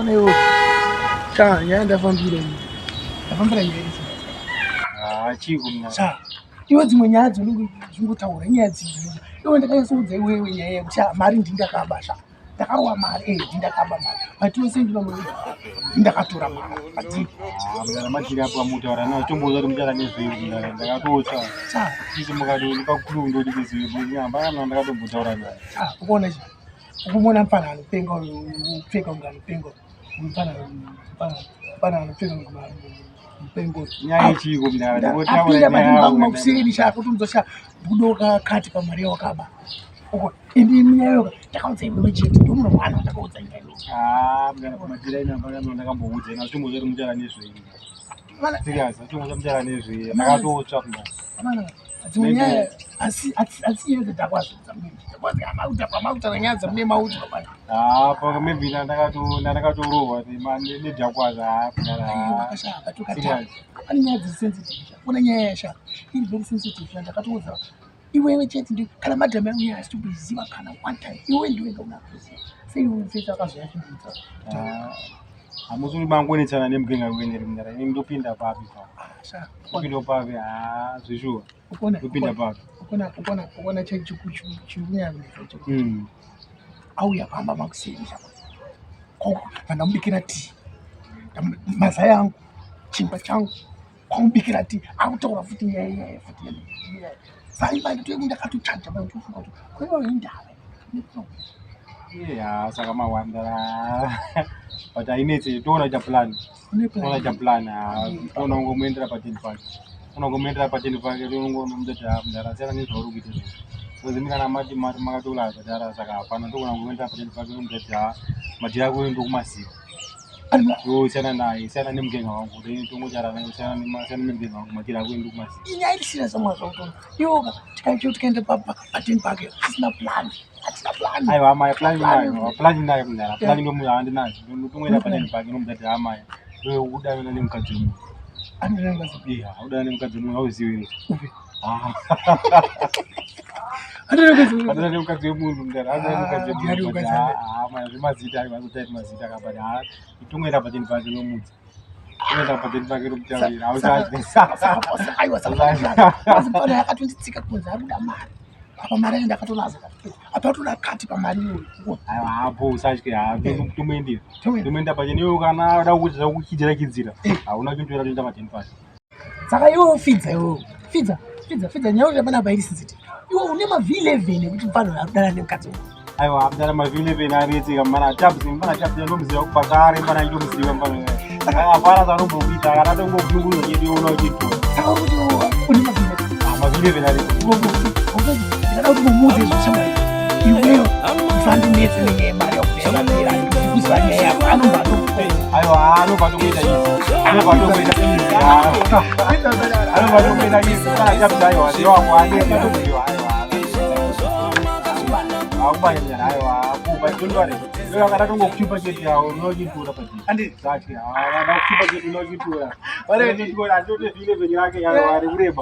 Bwana hiyo. Cha, nyaenda fambira. Fambira nyeri. Chiko mna. Cha. Iwe dzimwe nyaya dzinotaura nyaya dzidzi. Iwe ndakayesudza iwewe nyaya yekuti mari ndindakabasha. Ndakarowa mari ndindakaba mari. Ati wese ndinomuudza. Ndakatora mari. Ati mna machira hapo mutaura na chomboza kuti muchara nezveiri ndakatotsa. cha. Ichi mukati ndikakulu ndo ndikizwe nyamba na ndakatombotaura naye. Cha, ukoona chi. Ukumona mfana anopenga upfeka unganopenga. Mfana anopenga unganopenga. Nyaya chiko mna Apinda matimba makuseni chako kuti muzosha budoka kati pamari wakaba. Uko indi mnyayo takaudza iwe chete ndomuna mwana takaudza iwe. Mna machira ina mpaka ndakamboudza na chomboza kuti muchara nezveiri. Serious, chomboza muchara nezveiri. Ndakatotsa mna. Amana dzimwe asi yeze takwazi dzamini. Takwazi amauta nanyaza mune mauti baba. Paka maybe ndakatorowa nedhakwaza Wakashaka tukata. Ani nyaya sensitive. Kuna nyaya yasha. Iri very sensitive ndakatoudza. Iwewe chete ndi kana madhama yangu yasi tukuziva kana one time. Iwe ndiwe ngaunakuziva. Sei unfeta kazoya chindudza. Amuzuri mangonetsana nemugenga weneri mnara ndopinda papi pa. Sha. Kupinda papi zvishuwa. Kupinda papi. Ukona chikunyanya necho. Auya pamba makuseni chapa. Koko ndamubikira tea. Maza yangu, chimba changu. Kwamubikira tea. Akutaura futi nyaya futi. Sai bado tu ndakatochanja bado tufunga tu. Kwa hiyo indaba. Saka mawandara. But ainetse toona cha plan. Toona cha plan. Toona ngomuendera pateni pake. Unongomendera pateni pake unongomudza mndara nezvauri kuita izvi. Kuzimikana mati makatola kadara saka hapana ndokunongomendera pateni pake unomudza mati yako ndokumasika. Sana naye sana nemugenga wangu ndingochara naye sana nemugenga wangu mati yako ndokumasika. Inyaya isina samazvautona. Yoga tikaenda pateni pake isina plan. Atina plan. Aiwa amai plan nayo mndara. Plan ndomunhu andinayo. Ndingoenda pateni pake nomudza amai. Udana nemukadzi wemunhu. Andiranga zipi. Udana nemukadzi wemunhu auziwe. Adana nemukadzi wemunhu mndara. Adana nemukadzi wemunhu. Zvimazita ari vakutaita mazita akabada. Itongoenda pateni pake nomudza. Unoenda pateni pake nomutaurira. Aiwa saka yakatonditsika kunze arikuda mari. Apa mari ndakatolaza. Apa toda kati pamari iyo. Aiwa hapo usatye tomoendera. Tomoenda pateni iwe kana ada kuita kuchidira kidzira. Hauna kuntoera kuenda pateni pake. Saka iwe fidza iwe. Fidza nyauri apana bairi sisiti. Iwe une mavhili 11 kuti mfano akudana nemukadzi wako. Aiwa apana mavhili 11 aritsika mana tabs nomuziva kupakare mana ndomuziva mbano. Apana zanombokuita kana tongobvunguruza chedu ona uchitora. Saka kuti une mavhili 11. Mavhili 11 aritsika. Ndada kuti mumuudze zvochema iwewe usandinetse nenyaya mari yakushambira uzvanya yako aiwa anobatokuita izvi anobatokuita izvi anobatokuita izvi kana tabisa aiwa zivako aneiwa akubanyanyana aiwa kuba tondware iwe akada tongokuchipa chete yawo nochitora pachii zati ada kuchipa chete nochitora vare totikona atote vhile venyu yake yaari kureba